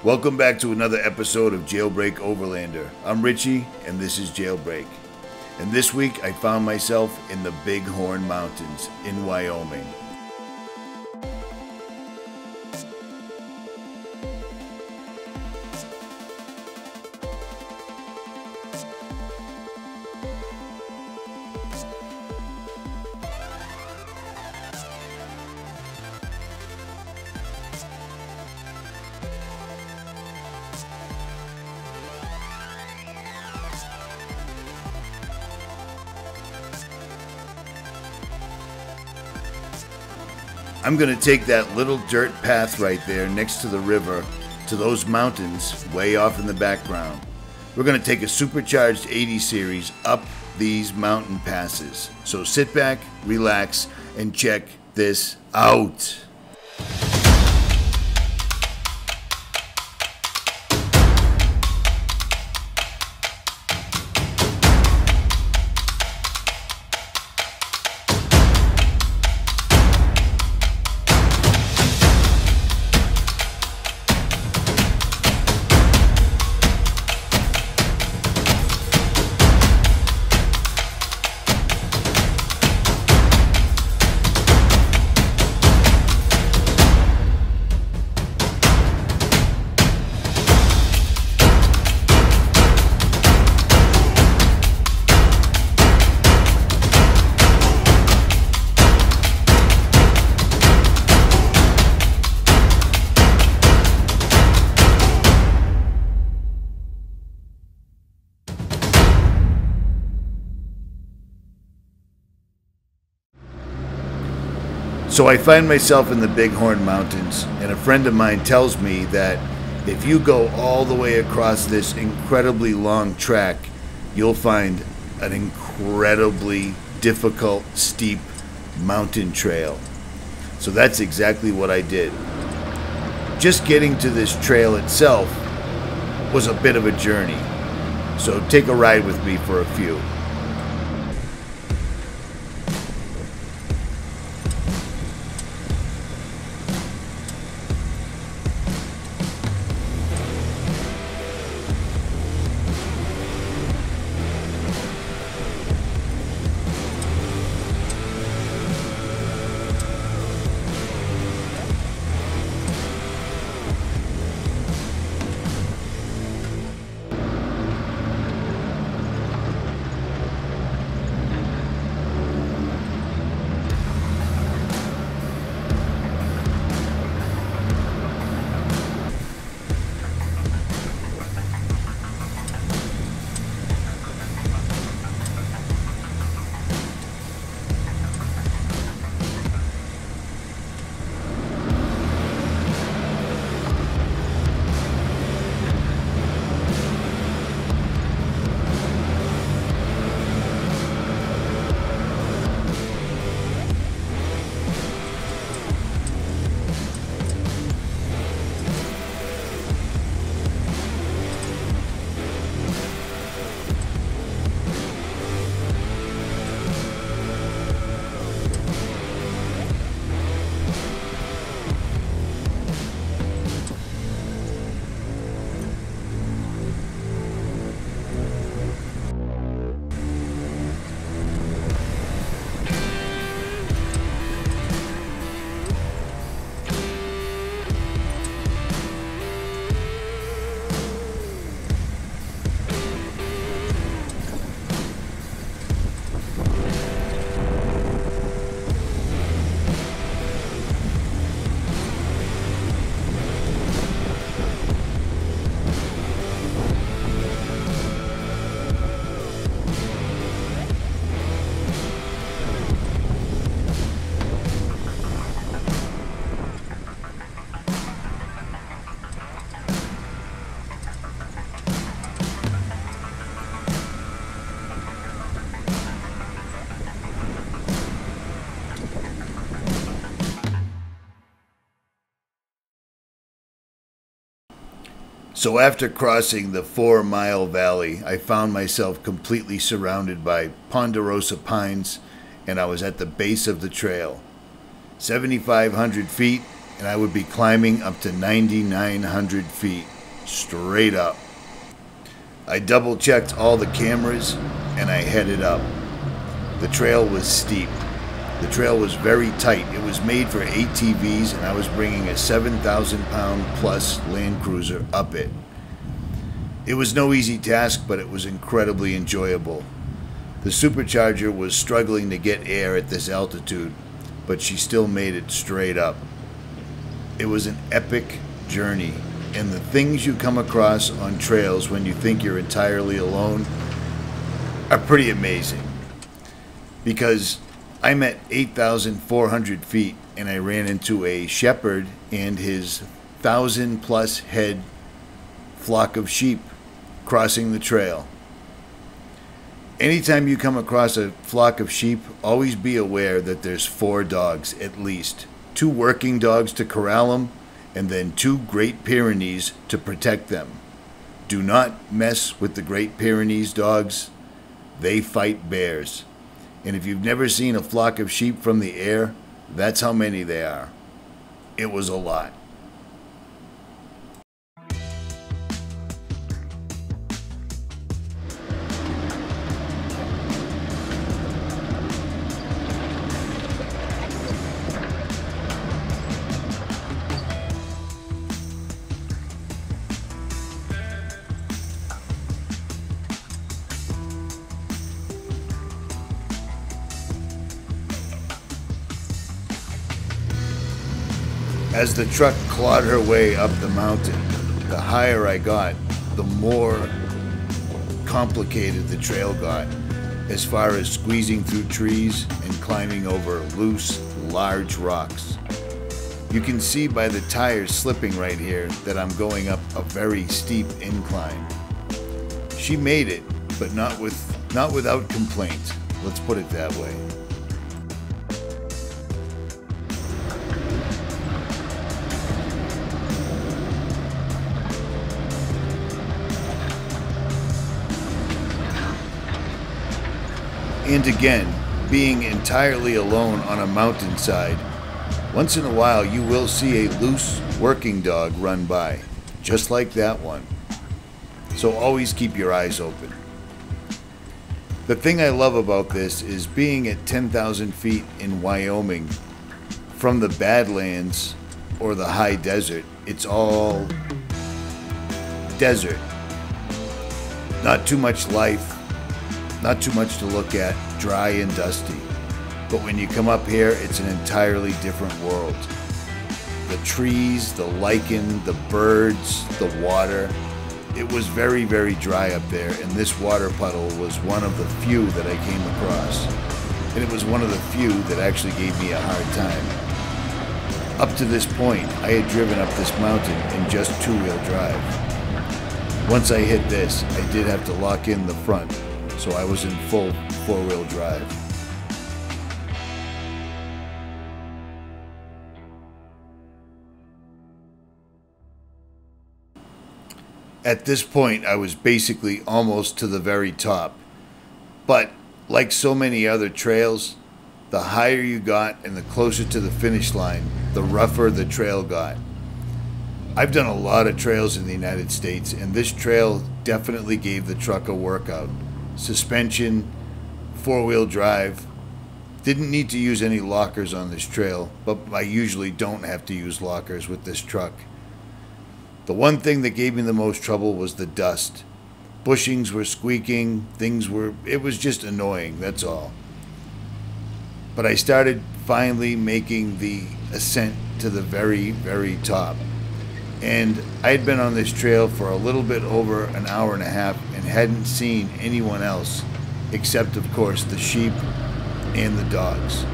Welcome back to another episode of Jailbreak Overlander. I'm Richie, and this is Jailbreak. And this week, I found myself in the Bighorn Mountains in Wyoming. I'm going to take that little dirt path right there next to the river to those mountains way off in the background. We're going to take a Supercharged 80 series up these mountain passes. So sit back, relax, and check this out. So I find myself in the Bighorn Mountains, and a friend of mine tells me that if you go all the way across this incredibly long track, you'll find an incredibly difficult, steep mountain trail. So that's exactly what I did. Just getting to this trail itself was a bit of a journey. So take a ride with me for a few. So after crossing the 4-mile valley, I found myself completely surrounded by ponderosa pines, and I was at the base of the trail. 7,500 feet, and I would be climbing up to 9,900 feet straight up. I double checked all the cameras and I headed up. The trail was steep. The trail was very tight. It was made for ATVs, and I was bringing a 7,000-pound plus Land Cruiser up it. It was no easy task, but it was incredibly enjoyable. The Supercharger was struggling to get air at this altitude, but she still made it straight up. It was an epic journey, and the things you come across on trails when you think you're entirely alone are pretty amazing. Because I'm at 8,400 feet and I ran into a shepherd and his 1,000+ head flock of sheep crossing the trail. Anytime you come across a flock of sheep, always be aware that there's 4 dogs at least. 2 working dogs to corral them, and then 2 Great Pyrenees to protect them. Do not mess with the Great Pyrenees dogs. They fight bears. And if you've never seen a flock of sheep from the air, that's how many they are. It was a lot. As the truck clawed her way up the mountain, the higher I got, the more complicated the trail got, as far as squeezing through trees and climbing over loose, large rocks. You can see by the tires slipping right here that I'm going up a very steep incline. She made it, but not without complaint. Let's put it that way. And again, being entirely alone on a mountainside, once in a while you will see a loose working dog run by, just like that one. So always keep your eyes open. The thing I love about this is being at 10,000 feet in Wyoming, from the Badlands or the high desert, it's all desert. Not too much life. Not too much to look at, dry and dusty. But when you come up here, it's an entirely different world. The trees, the lichen, the birds, the water. It was very, very dry up there, and this water puddle was one of the few that I came across. And it was one of the few that actually gave me a hard time. Up to this point, I had driven up this mountain in just 2-wheel drive. Once I hit this, I did have to lock in the front, so I was in full 4-wheel drive. At this point, I was basically almost to the very top. But like so many other trails, the higher you got and the closer to the finish line, the rougher the trail got. I've done a lot of trails in the United States, and this trail definitely gave the truck a workout. Suspension, 4-wheel drive. Didn't need to use any lockers on this trail, but I usually don't have to use lockers with this truck. The one thing that gave me the most trouble was the dust. Bushings were squeaking, it was just annoying, that's all. But I started finally making the ascent to the very, very top. And I had been on this trail for a little bit over an hour and a half and hadn't seen anyone else, except of course the sheep and the dogs.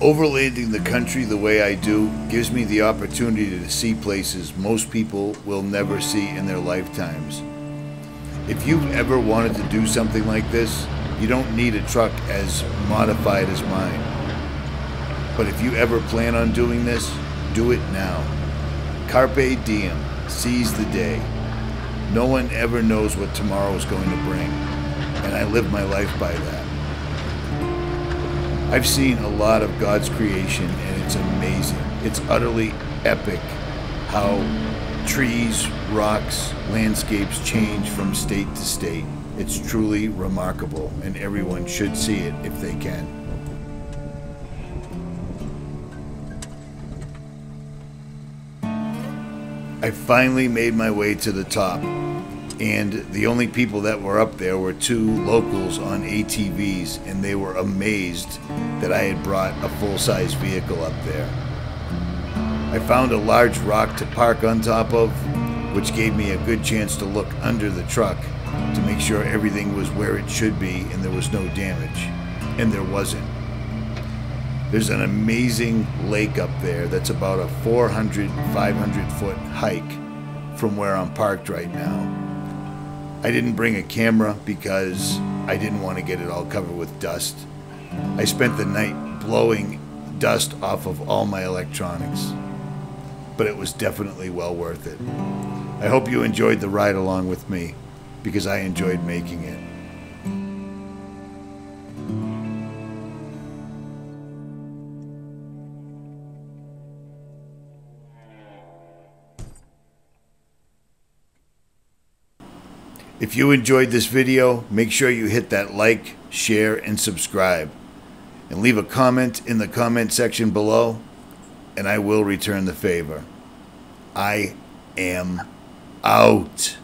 Overlanding the country the way I do gives me the opportunity to see places most people will never see in their lifetimes. If you've ever wanted to do something like this, you don't need a truck as modified as mine. But if you ever plan on doing this, do it now. Carpe diem, seize the day. No one ever knows what tomorrow is going to bring, and I live my life by that. I've seen a lot of God's creation, and it's amazing. It's utterly epic how trees, rocks, landscapes change from state to state. It's truly remarkable, and everyone should see it if they can. I finally made my way to the top, and the only people that were up there were two locals on ATVs, and they were amazed that I had brought a full-size vehicle up there. I found a large rock to park on top of, which gave me a good chance to look under the truck to make sure everything was where it should be and there was no damage. And there wasn't. There's an amazing lake up there that's about a 400, 500 foot hike from where I'm parked right now. I didn't bring a camera because I didn't want to get it all covered with dust. I spent the night blowing dust off of all my electronics, but it was definitely well worth it. I hope you enjoyed the ride along with me, because I enjoyed making it. If you enjoyed this video, make sure you hit that like, share, and subscribe. And leave a comment in the comment section below, and I will return the favor. I am out.